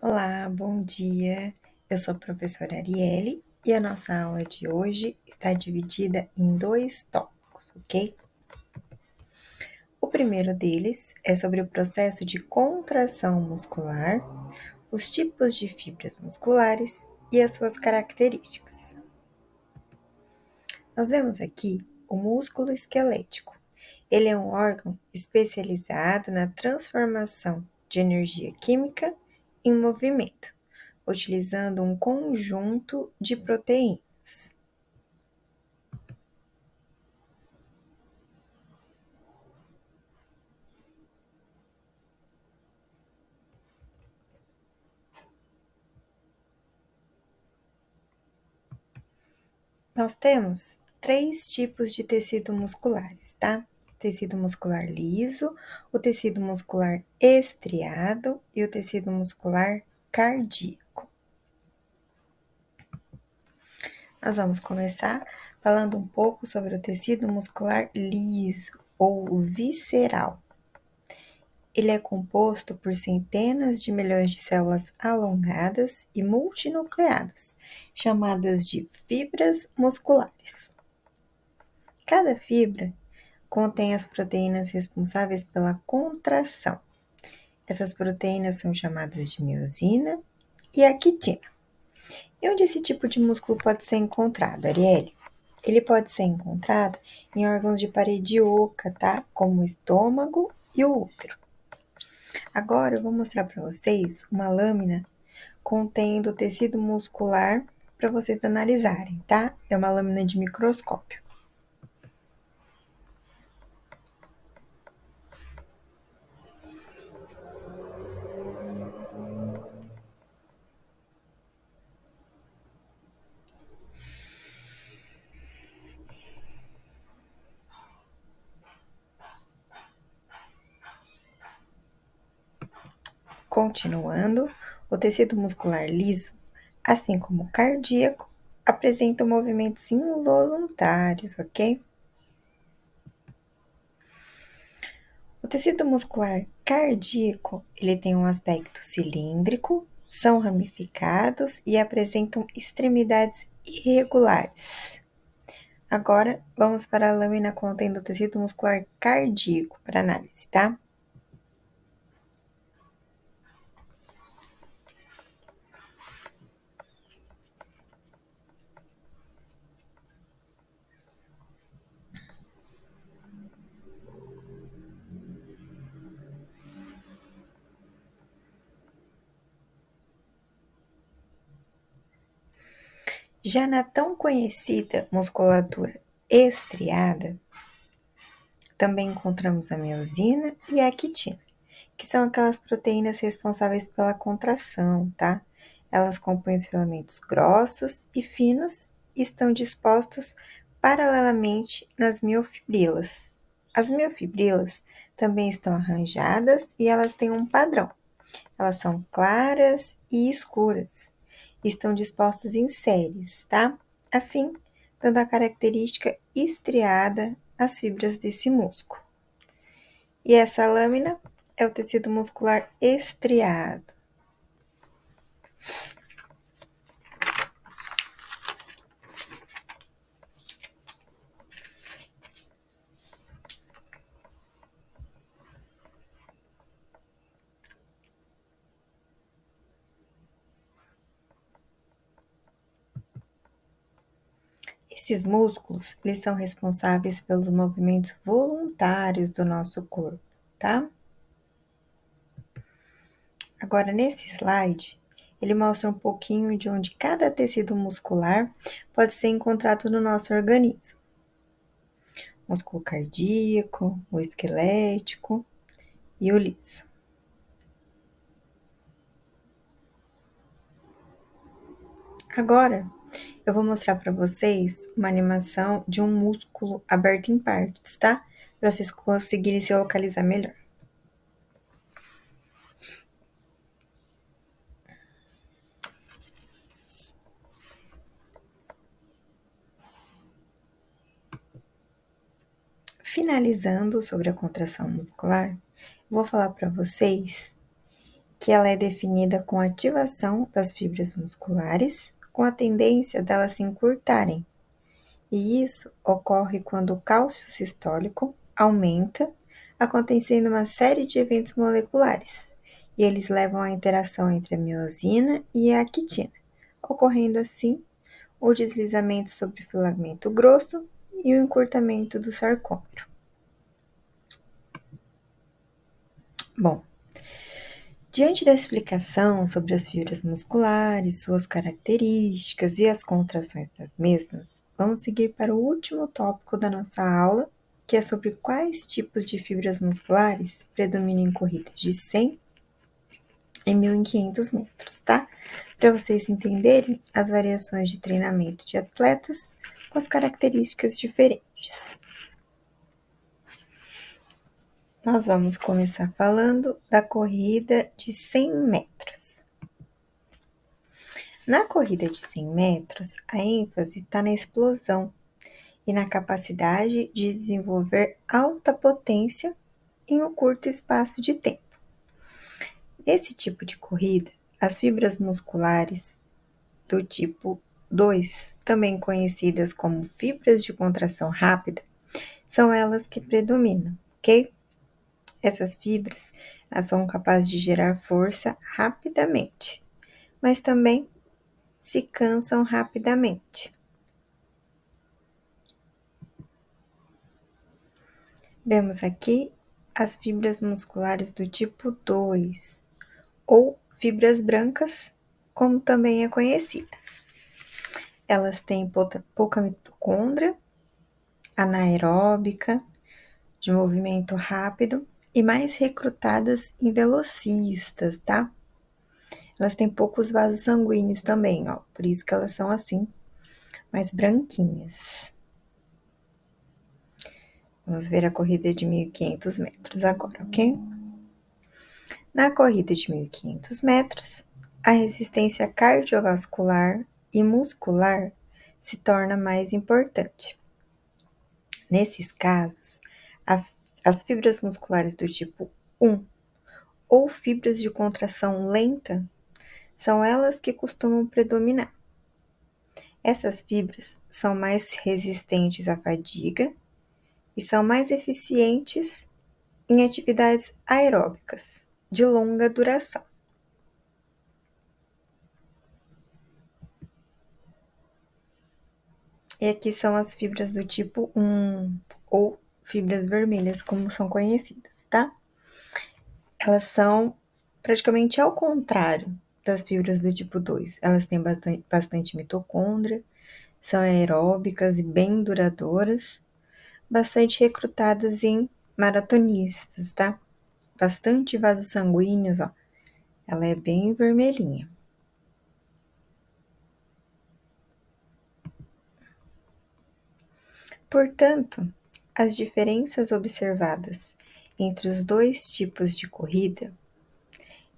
Olá, bom dia. Eu sou a professora Arielle e a nossa aula de hoje está dividida em dois tópicos, ok? O primeiro deles é sobre o processo de contração muscular, os tipos de fibras musculares e as suas características. Nós vemos aqui o músculo esquelético. Ele é um órgão especializado na transformação de energia química em movimento, utilizando um conjunto de proteínas. Nós temos três tipos de tecido musculares, tá? Tecido muscular liso, o tecido muscular estriado e o tecido muscular cardíaco. Nós vamos começar falando um pouco sobre o tecido muscular liso ou visceral. Ele é composto por centenas de milhões de células alongadas e multinucleadas, chamadas de fibras musculares. Cada fibra contém as proteínas responsáveis pela contração. Essas proteínas são chamadas de miosina e actina. E onde esse tipo de músculo pode ser encontrado, Arielle? Ele pode ser encontrado em órgãos de parede oca, tá? Como o estômago e o útero. Agora eu vou mostrar para vocês uma lâmina contendo tecido muscular para vocês analisarem, tá? É uma lâmina de microscópio. Continuando, o tecido muscular liso, assim como o cardíaco, apresenta movimentos involuntários, ok? O tecido muscular cardíaco, ele tem um aspecto cilíndrico, são ramificados e apresentam extremidades irregulares. Agora, vamos para a lâmina contendo o tecido muscular cardíaco para análise, tá? Já na tão conhecida musculatura estriada, também encontramos a miosina e a actina, que são aquelas proteínas responsáveis pela contração, tá? Elas compõem os filamentos grossos e finos e estão dispostos paralelamente nas miofibrilas. As miofibrilas também estão arranjadas e elas têm um padrão. Elas são claras e escuras. Estão dispostas em séries, tá? Assim, dando a característica estriada às fibras desse músculo. E essa lâmina é o tecido muscular estriado. Esses músculos, eles são responsáveis pelos movimentos voluntários do nosso corpo, tá? Agora, nesse slide, ele mostra um pouquinho de onde cada tecido muscular pode ser encontrado no nosso organismo. Músculo cardíaco, o esquelético e o liso. Agora, eu vou mostrar para vocês uma animação de um músculo aberto em partes, tá? Para vocês conseguirem se localizar melhor. Finalizando sobre a contração muscular, vou falar para vocês que ela é definida com a ativação das fibras musculares, com a tendência delas se encurtarem. E isso ocorre quando o cálcio sistólico aumenta, acontecendo uma série de eventos moleculares, e eles levam à interação entre a miosina e a actina, ocorrendo assim o deslizamento sobre o filamento grosso e o encurtamento do sarcômero. Bom, diante da explicação sobre as fibras musculares, suas características e as contrações das mesmas, vamos seguir para o último tópico da nossa aula, que é sobre quais tipos de fibras musculares predominam em corridas de 100 e 1.500 metros, tá? Para vocês entenderem as variações de treinamento de atletas com as características diferentes. Nós vamos começar falando da corrida de 100 metros. Na corrida de 100 metros, a ênfase está na explosão e na capacidade de desenvolver alta potência em um curto espaço de tempo. Nesse tipo de corrida, as fibras musculares do tipo 2, também conhecidas como fibras de contração rápida, são elas que predominam, ok? Essas fibras, elas são capazes de gerar força rapidamente, mas também se cansam rapidamente. Vemos aqui as fibras musculares do tipo 2, ou fibras brancas, como também é conhecida. Elas têm pouca mitocôndria, anaeróbica, de movimento rápido e mais recrutadas em velocistas, tá? Elas têm poucos vasos sanguíneos também, ó, por isso que elas são assim, mais branquinhas. Vamos ver a corrida de 1.500 metros agora, ok? Na corrida de 1.500 metros, a resistência cardiovascular e muscular se torna mais importante. Nesses casos, as fibras musculares do tipo 1 ou fibras de contração lenta são elas que costumam predominar. Essas fibras são mais resistentes à fadiga e são mais eficientes em atividades aeróbicas de longa duração. E aqui são as fibras do tipo 1, ou fibras vermelhas, como são conhecidas, tá? Elas são praticamente ao contrário das fibras do tipo 2. Elas têm bastante mitocôndria, são aeróbicas e bem duradouras, bastante recrutadas em maratonistas, tá? Bastante vasos sanguíneos, ó. Ela é bem vermelhinha. Portanto, as diferenças observadas entre os dois tipos de corrida,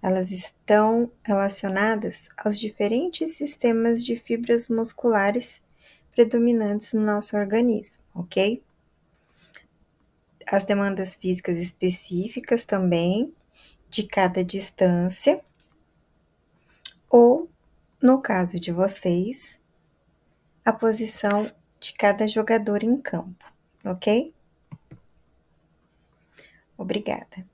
elas estão relacionadas aos diferentes sistemas de fibras musculares predominantes no nosso organismo, ok? As demandas físicas específicas também de cada distância, ou, no caso de vocês, a posição de cada jogador em campo, ok? Obrigada.